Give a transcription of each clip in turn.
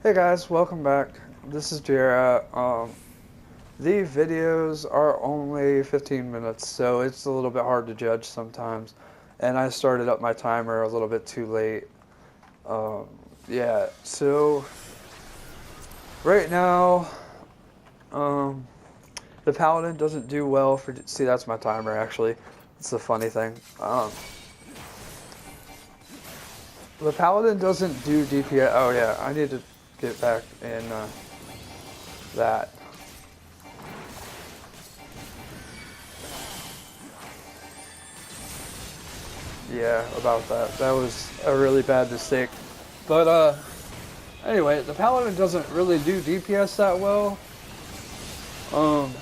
Hey guys, welcome back. This is Jarrett. The videos are only 15 minutes, so it's a little bit hard to judge sometimes. And I started up my timer a little bit too late. Um, yeah, so right now, um, the Paladin doesn't do well for. See, that's my timer actually. It's the funny thing. The Paladin doesn't do DPS. Oh yeah, I need to get back in that. Yeah, about that. That was a really bad mistake. But anyway, the Paladin doesn't really do DPS that well. Um,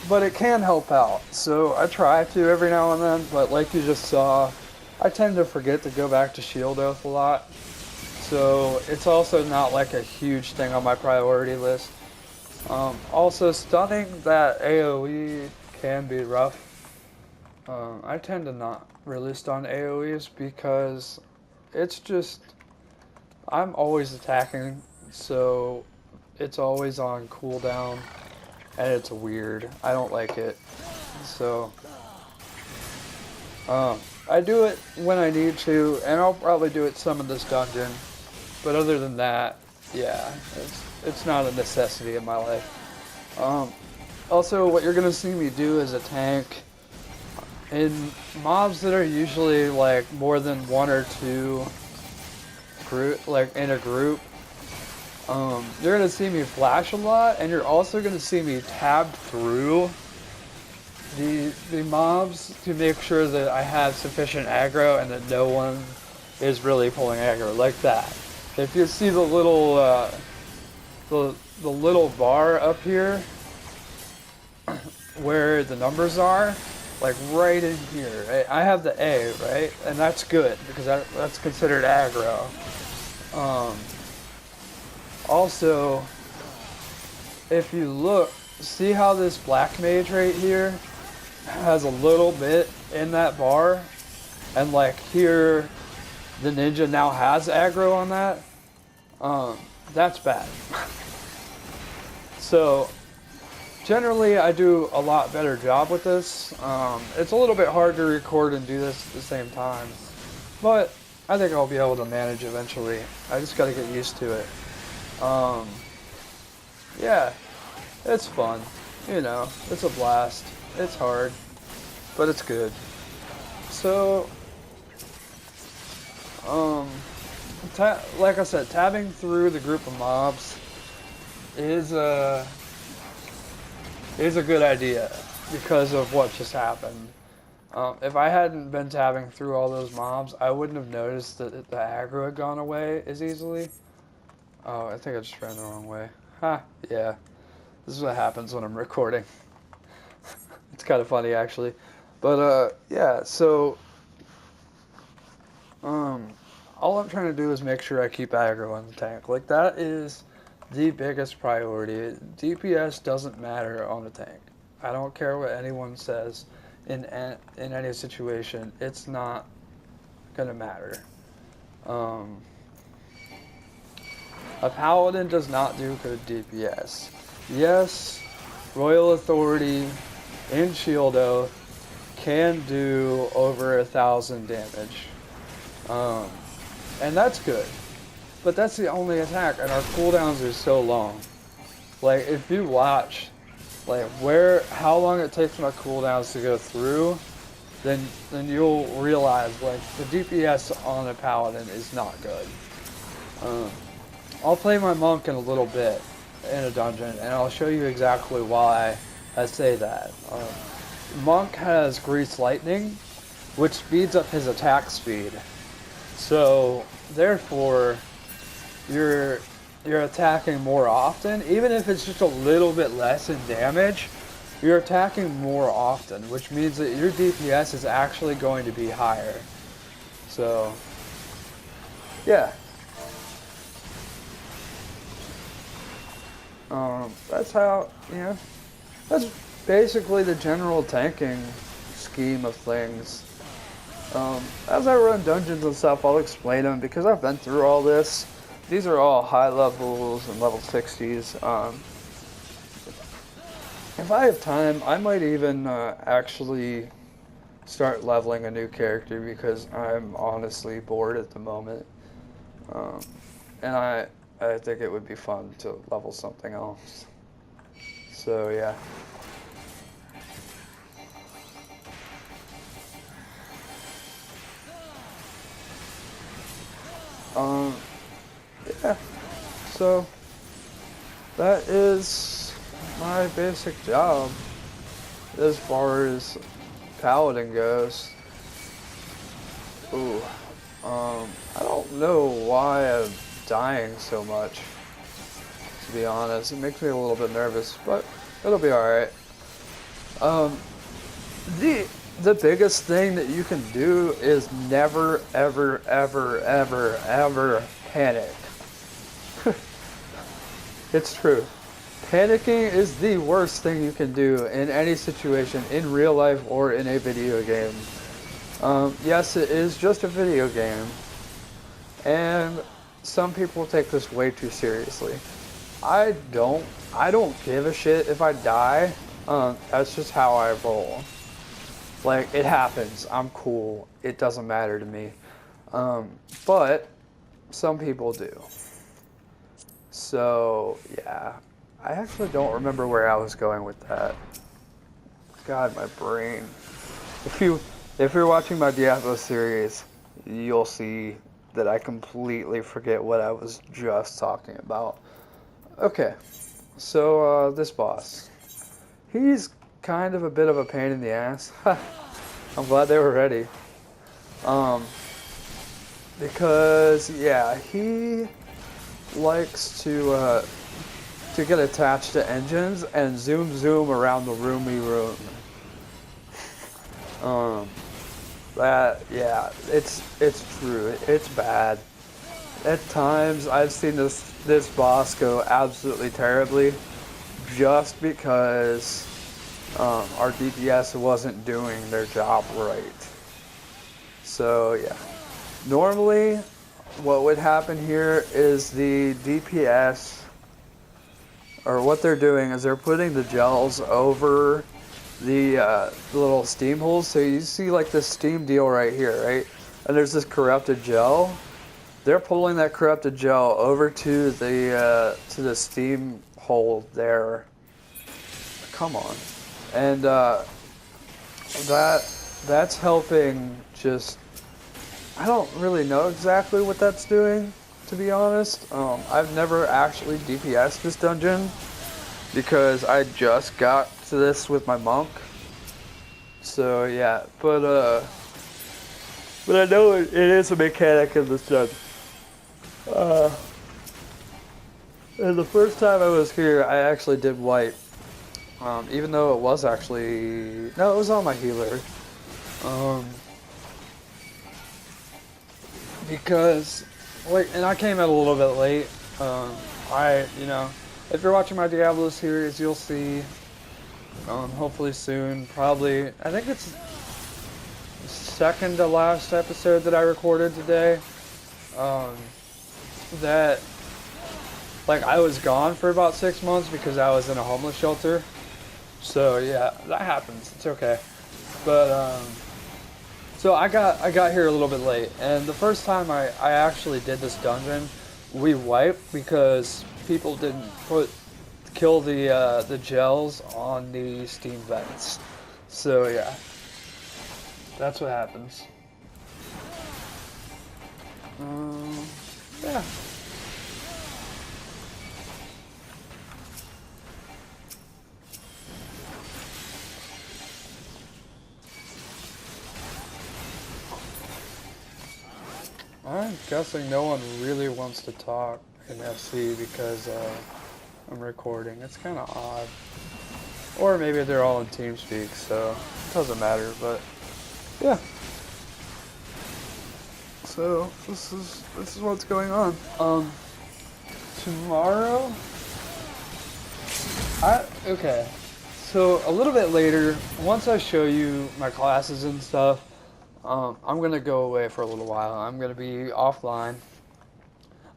but it can help out. So I try to every now and then, but like you just saw, I tend to forget to go back to Shield Oath a lot. So it's also not like a huge thing on my priority list. Also, stunning that AoE can be rough. I tend to not really stun AoEs because it's just I'm always attacking, so it's always on cooldown, and it's weird. I don't like it. So I do it when I need to, and I'll probably do it some of this dungeon. But other than that, yeah, it's not a necessity in my life. Also, what you're gonna see me do as a tank in mobs that are usually like more than one or two group, like in a group, you're gonna see me flash a lot, and you're also gonna see me tab through the mobs to make sure that I have sufficient aggro and that no one is really pulling aggro like that. If you see the little the little bar up here where the numbers are, like right in here, right? I have the A, right? And that's good because that's considered aggro. Also, if you look, see how this black mage right here has a little bit in that bar, and like here, the ninja now has aggro on that. That's bad. So generally, I do a lot better job with this. It's a little bit hard to record and do this at the same time, but I think I'll be able to manage eventually. I just got to get used to it. Yeah, it's fun. You know, it's a blast. It's hard, but it's good. So, like I said, tabbing through the group of mobs is a good idea because of what just happened. If I hadn't been tabbing through all those mobs, I wouldn't have noticed that the aggro had gone away as easily. Oh, I think I just ran the wrong way. Ha, yeah. This is what happens when I'm recording. It's kind of funny, actually. But, yeah, so, all I'm trying to do is make sure I keep aggro on the tank. Like, that is the biggest priority. DPS doesn't matter on the tank. I don't care what anyone says in any situation. It's not gonna matter. A paladin does not do good DPS. Yes, Royal Authority in Shield Oath can do over 1,000 damage. And that's good. But that's the only attack, and our cooldowns are so long. Like, if you watch, like, how long it takes my cooldowns to go through, then you'll realize, like, the DPS on a paladin is not good. I'll play my monk in a little bit in a dungeon, and I'll show you exactly why I say that. Monk has Grease Lightning, which speeds up his attack speed. So, therefore, you're attacking more often, even if it's just a little bit less in damage. You're attacking more often, which means that your DPS is actually going to be higher. So, yeah. That's how, that's basically the general tanking scheme of things. As I run dungeons and stuff, I'll explain them because I've been through all this. these are all high levels and level 60s. If I have time, I might even actually start leveling a new character because I'm honestly bored at the moment. And I think it would be fun to level something else. So yeah. Yeah. So that is my basic job as far as Paladin goes. Ooh. I don't know why I'm dying so much, to be honest. It makes me a little bit nervous, but it'll be alright. The biggest thing that you can do is never, ever, ever, ever, ever panic. It's true. Panicking is the worst thing you can do in any situation, in real life or in a video game. Yes, it is just a video game, and some people take this way too seriously. I don't give a shit if I die. That's just how I roll. Like, it happens. I'm cool. It doesn't matter to me. But some people do. So, yeah. I actually don't remember where I was going with that. God, my brain. If you're watching my Diablo series, you'll see that I completely forget what I was just talking about. Okay. So, this boss. He's kind of a bit of a pain in the ass. I'm glad they were ready. Because, yeah, he likes to get attached to engines and zoom around the roomy room. It's true. It's bad. At times, I've seen this boss go absolutely terribly, just because our DPS wasn't doing their job right. So yeah, normally, what would happen here is the DPS, or what they're doing is they're putting the gels over the little steam holes. So you see like this steam deal right here, right? And there's this corrupted gel. They're pulling that corrupted gel over to the steam hole there. Come on, and that's helping. Just, I don't really know exactly what that's doing, to be honest. I've never actually DPS'd this dungeon because I just got to this with my monk. So yeah, but I know it is a mechanic in this dungeon. And the first time I was here, I actually did wipe. Even though it was actually... No, it was on my healer. Because... Wait, and I came in a little bit late. If you're watching my Diablo series, you'll see... hopefully soon, probably... I think it's the second to last episode that I recorded today. That... Like, I was gone for about 6 months because I was in a homeless shelter. So, yeah, that happens. It's okay. But, so I got here a little bit late. And the first time I actually did this dungeon, we wiped because people didn't kill the gels on the steam vents. So, yeah. That's what happens. Yeah. I'm guessing no one really wants to talk in FC because I'm recording. It's kind of odd. Or maybe they're all in TeamSpeak, so it doesn't matter, but yeah. So this is what's going on. Tomorrow okay. So a little bit later, once I show you my classes and stuff, I'm gonna go away for a little while. I'm gonna be offline.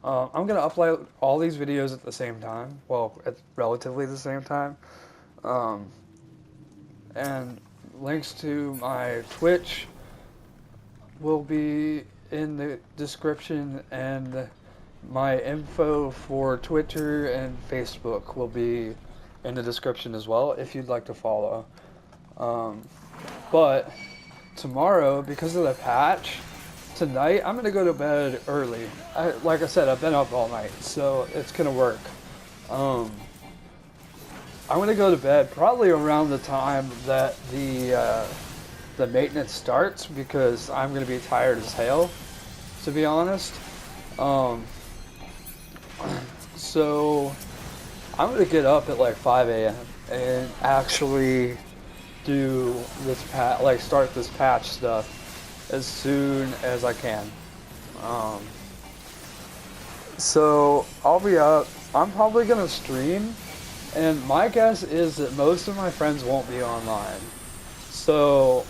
I'm gonna upload all these videos at the same time. Well, at relatively the same time. Um, and links to my Twitch will be in the description, and my info for Twitter and Facebook will be in the description as well if you'd like to follow. But tomorrow, because of the patch, tonight I'm gonna go to bed early. Like I said, I've been up all night, so it's gonna work. I'm gonna go to bed probably around the time that the maintenance starts, because I'm gonna be tired as hell, to be honest. So I'm gonna get up at like 5 a.m. and actually do this start this patch stuff as soon as I can. So I'll be up. I'm probably gonna stream, and my guess is that most of my friends won't be online. So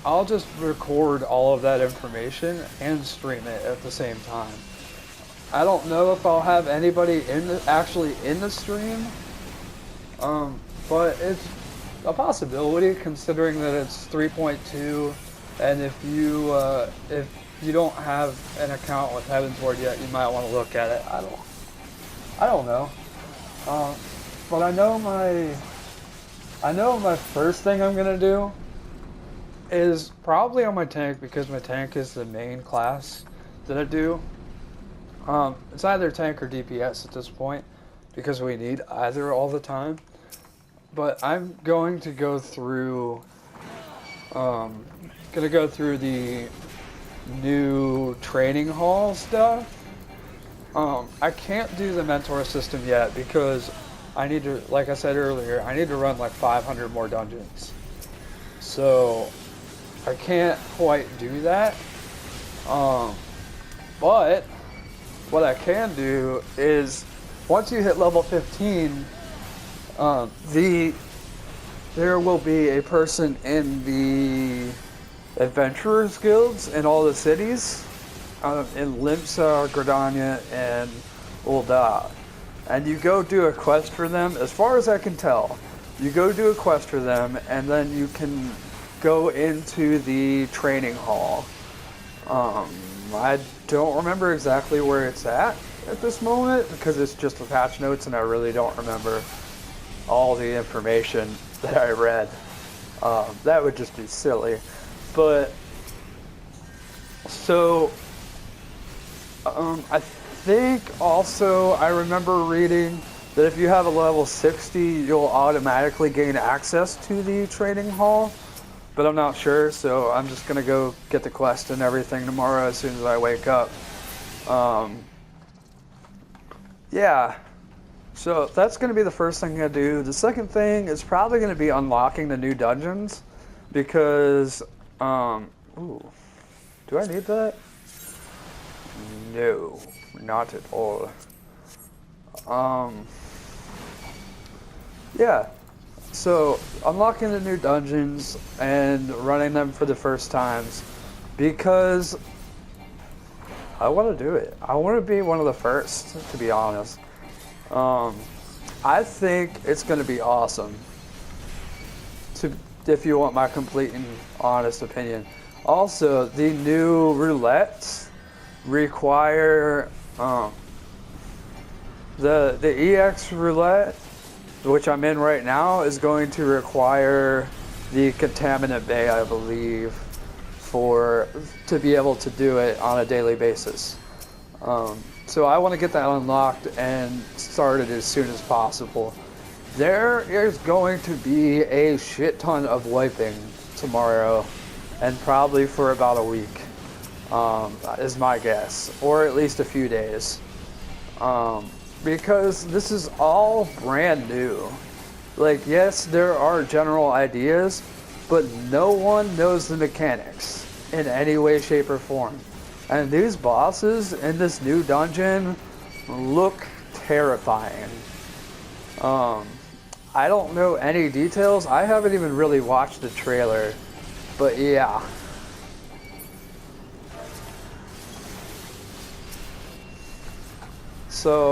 I'll just record all of that information and stream it at the same time. I don't know if I'll have anybody actually in the stream, but it's a possibility considering that it's 3.2, and if you don't have an account with Heavensward yet, you might want to look at it. I don't know, but I know my first thing I'm gonna do is probably on my tank, because my tank is the main class that I do. It's either tank or DPS at this point, because we need either all the time. But I'm going to go through, the new training hall stuff. I can't do the mentor system yet because I need to, like I said earlier, I need to run like 500 more dungeons. So I can't quite do that. But what I can do is, once you hit level 15, there will be a person in the adventurers guilds in all the cities, in Limsa, Gridania, and Ul'dah. And you go do a quest for them. As far as I can tell, you go do a quest for them, and then you can go into the training hall. I don't remember exactly where it's at this moment, because it's just the patch notes and I really don't remember all the information that I read. That would just be silly. But so I think also I remember reading that if you have a level 60, you'll automatically gain access to the training hall. But I'm not sure, so I'm just gonna go get the quest and everything tomorrow as soon as I wake up. Yeah, so that's gonna be the first thing I do. The second thing is probably gonna be unlocking the new dungeons, because, ooh, do I need that? No, not at all. Yeah. So, unlocking the new dungeons and running them for the first times, because I want to do it. I want to be one of the first, to be honest. I think it's going to be awesome, if you want my complete and honest opinion. Also, the new roulettes require the EX roulette, which I'm in right now, is going to require the contaminant bay, I believe, to be able to do it on a daily basis. So I want to get that unlocked and started as soon as possible. There is going to be a shit ton of wiping tomorrow, and probably for about a week, is my guess, or at least a few days. Because this is all brand new. Like, yes, there are general ideas, but no one knows the mechanics in any way, shape, or form. And these bosses in this new dungeon look terrifying. I don't know any details. I haven't even really watched the trailer, but yeah. So